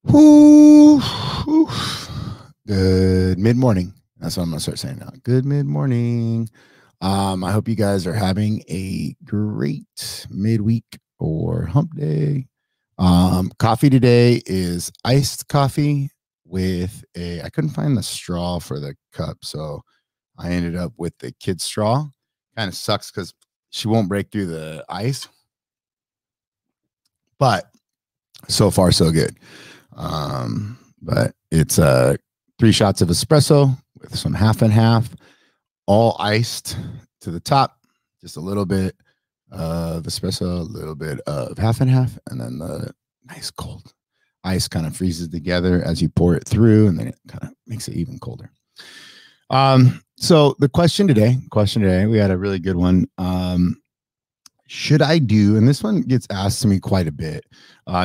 Whoo, whoo. Good mid morning. That's what I'm gonna start saying now. Good mid morning. I hope you guys are having a great midweek or hump day. Coffee today is iced coffee with I couldn't find the straw for the cup, so I ended up with the kid's straw. Kind of sucks because she won't break through the ice, but so far so good. But it's 3 shots of espresso with some half and half, all iced to the top, just a little bit of espresso, a little bit of half and half, and then the nice cold ice kind of freezes together as you pour it through, and then it kind of makes it even colder. So the question today, we had a really good one. Should I do, and this one gets asked to me quite a bit,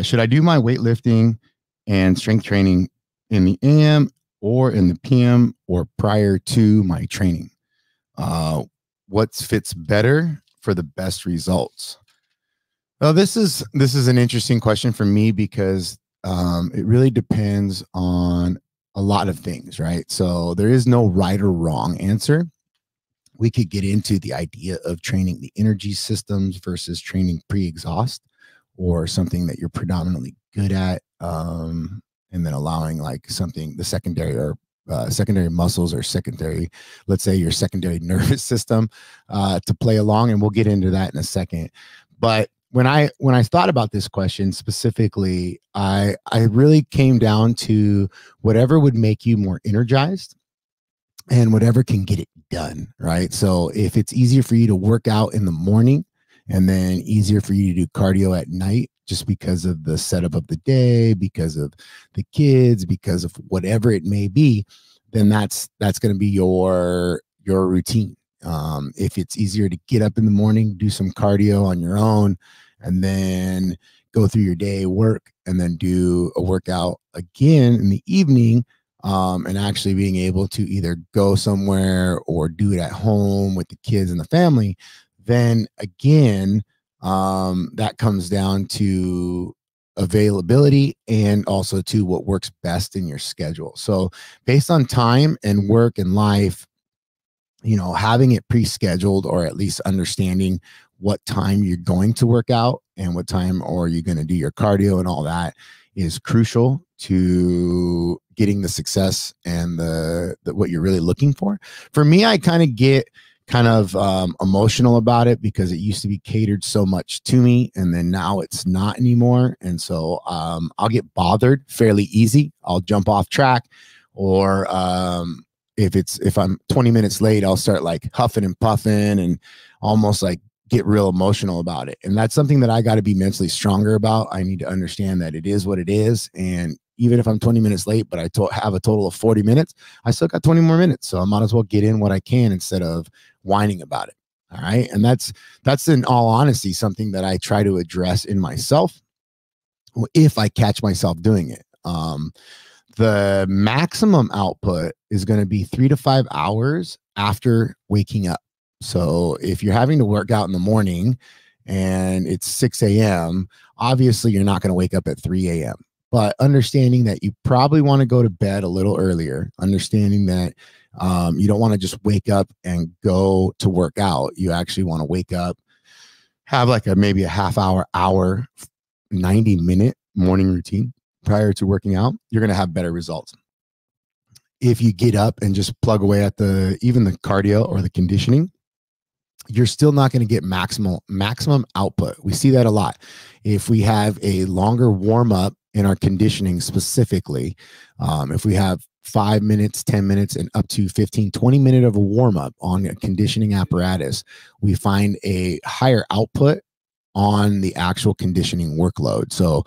should I do my weightlifting and strength training in the AM or in the PM or prior to my training? What fits better for the best results? Well, this is an interesting question for me because it really depends on a lot of things, right? So there is no right or wrong answer. We could get into the idea of training the energy systems versus training pre-exhaust or something that you're predominantly good at, and then allowing like something, the secondary or secondary muscles or secondary, let's say your secondary nervous system to play along. And we'll get into that in a second. But when I thought about this question specifically, I really came down to whatever would make you more energized and whatever can get it done, right? So if it's easier for you to work out in the morning and then easier for you to do cardio at night, just because of the setup of the day, because of the kids, because of whatever it may be, then that's going to be your routine. If it's easier to get up in the morning, do some cardio on your own, and then go through your day, work, and then do a workout again in the evening, and actually being able to either go somewhere or do it at home with the kids and the family, then again, that comes down to availability and also to what works best in your schedule. So based on time and work and life, having it pre-scheduled or at least understanding what time you're going to work out and what time or you're going to do your cardio and all that is crucial to getting the success and the what you're really looking for. For me, I kind of get emotional about it because it used to be catered so much to me, and then now it's not anymore. And so I'll get bothered fairly easy. I'll jump off track, or if I'm 20 minutes late, I'll start like huffing and puffing and almost like get real emotional about it. And that's something that I got to be mentally stronger about. I need to understand that it is what it is. And even if I'm 20 minutes late, but I have a total of 40 minutes, I still got 20 more minutes. So I might as well get in what I can instead of whining about it. All right. And that's in all honesty, something that I try to address in myself if I catch myself doing it. The maximum output is going to be 3 to 5 hours after waking up. So if you're having to work out in the morning and it's 6 a.m., obviously you're not going to wake up at 3 a.m. But understanding that you probably want to go to bed a little earlier, understanding that you don't want to just wake up and go to work out. You actually want to wake up, have like maybe a half hour, 90-minute morning routine prior to working out. You're going to have better results. If you get up and just plug away at even the cardio or the conditioning, you're still not going to get maximum output. We see that a lot. If we have a longer warm up in our conditioning specifically, if we have 5 minutes, 10 minutes, and up to 15, 20 minutes of a warm up on a conditioning apparatus, we find a higher output on the actual conditioning workload. So,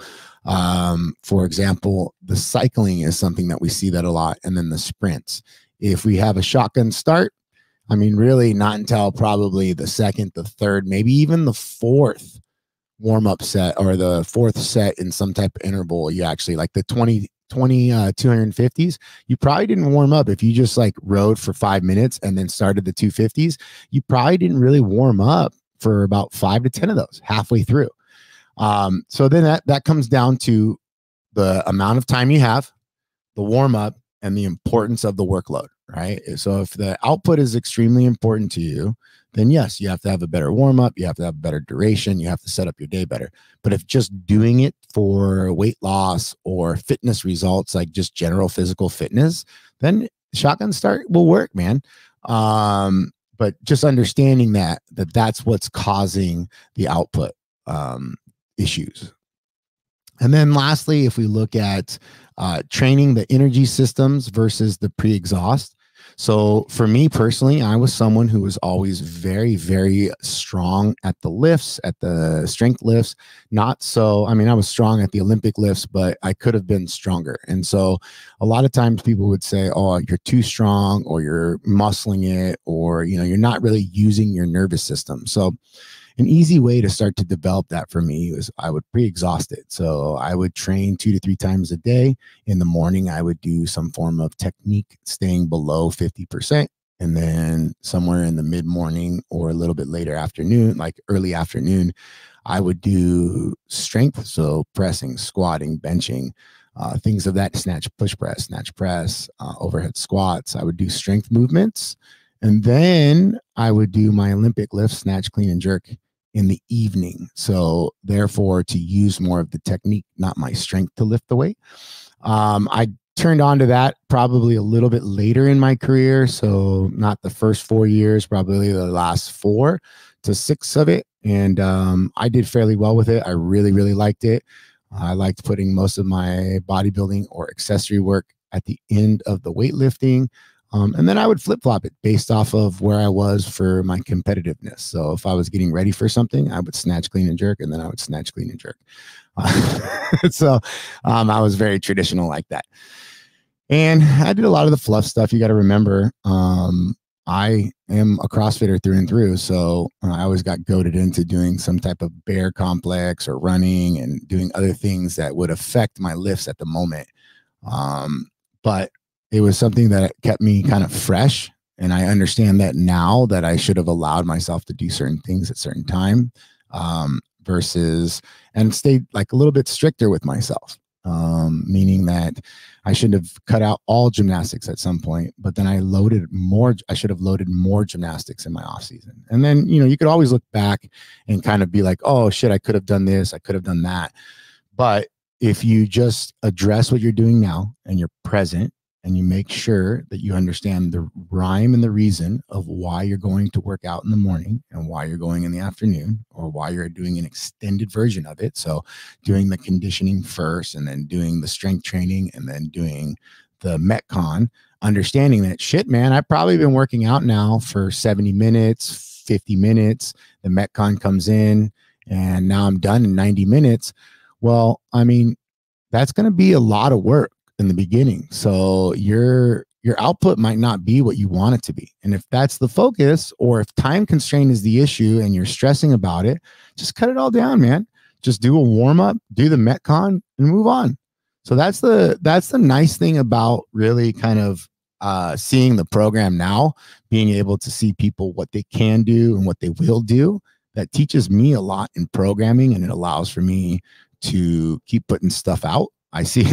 for example, the cycling is something that we see that a lot. And then the sprints. If we have a shotgun start, I mean, really not until probably the second, the third, maybe even the fourth warm-up set or the fourth set in some type of interval, you actually like the 250s, you probably didn't warm up. If you just like rode for 5 minutes and then started the 250s, you probably didn't really warm up for about 5 to 10 of those halfway through. So then that comes down to the amount of time you have, the warm up, and the importance of the workload, right? So if the output is extremely important to you, then yes, you have to have a better warm up, you have to have a better duration, you have to set up your day better. But if just doing it for weight loss or fitness results, like just general physical fitness, then shotgun start will work, man. But just understanding that's what's causing the output issues. And then lastly, if we look at training the energy systems versus the pre-exhaust. So for me personally, I was someone who was always very, very strong at the lifts, at the strength lifts. Not so, I mean, I was strong at the Olympic lifts, but I could have been stronger. And so a lot of times people would say, oh, you're too strong, or you're muscling it, or, you're not really using your nervous system. So an easy way to start to develop that for me was I would pre-exhaust it. So I would train 2 to 3 times a day. In the morning, I would do some form of technique, staying below 50%. And then somewhere in the mid-morning or a little bit later afternoon, like early afternoon, I would do strength. So pressing, squatting, benching, things of that, snatch, push press, overhead squats. I would do strength movements. And then I would do my Olympic lift, snatch, clean, and jerk in the evening. So therefore, to use more of the technique, not my strength to lift the weight. I turned on to that probably a little bit later in my career. So not the first 4 years, probably the last 4 to 6 of it. And I did fairly well with it. I really, really liked it. I liked putting most of my bodybuilding or accessory work at the end of the weightlifting. And then I would flip-flop it based off of where I was for my competitiveness. So if I was getting ready for something, I would snatch, clean, and jerk, and then I would snatch, clean, and jerk. So I was very traditional like that. And I did a lot of the fluff stuff. You got to remember, I am a CrossFitter through and through. So I always got goaded into doing some type of bear complex or running and doing other things that would affect my lifts at the moment. But it was something that kept me kind of fresh. And I understand that now, that I should have allowed myself to do certain things at certain time, versus, and stayed like a little bit stricter with myself. Meaning that I should have cut out all gymnastics at some point, but then I should have loaded more gymnastics in my off season. And then, you could always look back and kind of be like, oh shit, I could have done this, I could have done that. But if you just address what you're doing now and you're present, and you make sure that you understand the rhyme and the reason of why you're going to work out in the morning and why you're going in the afternoon, or why you're doing an extended version of it. So doing the conditioning first, and then doing the strength training, and then doing the Metcon, understanding that shit, man, I've probably been working out now for 70 minutes, 50 minutes. The Metcon comes in and now I'm done in 90 minutes. Well, I mean, that's going to be a lot of work in the beginning. So your output might not be what you want it to be. And if that's the focus, or if time constraint is the issue and you're stressing about it, just cut it all down, man. Just do a warm up, do the Metcon, and move on. So that's the nice thing about really kind of seeing the program now, being able to see people what they can do and what they will do. That teaches me a lot in programming, and it allows for me to keep putting stuff out. I see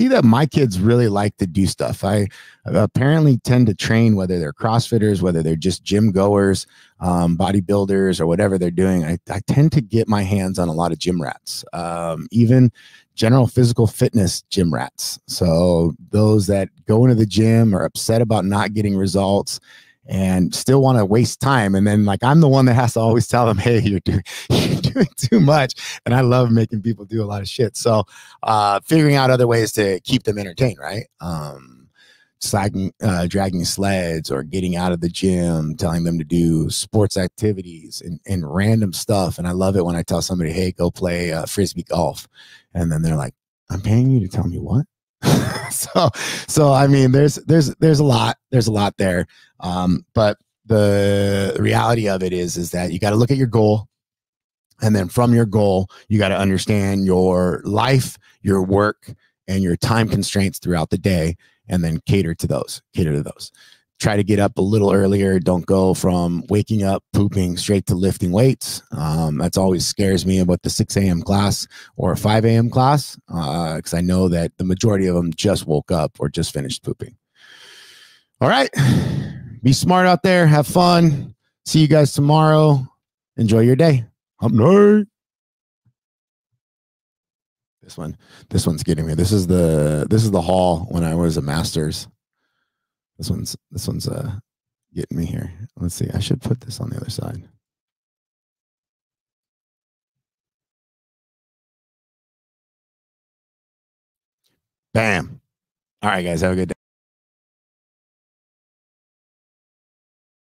that my kids really like to do stuff. I apparently tend to train, whether they're CrossFitters, whether they're just gym goers, bodybuilders, or whatever they're doing. I tend to get my hands on a lot of gym rats, even general physical fitness gym rats. So those that go into the gym are upset about not getting results and still want to waste time. And then, like, I'm the one that has to always tell them, hey, you're doing too much. And I love making people do a lot of shit. So figuring out other ways to keep them entertained, right? Dragging sleds, or getting out of the gym, telling them to do sports activities and random stuff. And I love it when I tell somebody, hey, go play Frisbee golf. And then they're like, I'm paying you to tell me what? So I mean, there's a lot there. But the reality of it is that you got to look at your goal. And then from your goal, you got to understand your life, your work, and your time constraints throughout the day, and then cater to those. try to get up a little earlier. Don't go from waking up, pooping straight to lifting weights. That's always scares me about the 6 a.m. class or 5 a.m. class, because I know that the majority of them just woke up or just finished pooping. All right. Be smart out there. Have fun. See you guys tomorrow. Enjoy your day. Hump night. This one's getting me. This is the haul when I was a master's. This one's getting me here. Let's see. I should put this on the other side. Bam. All right, guys. Have a good day.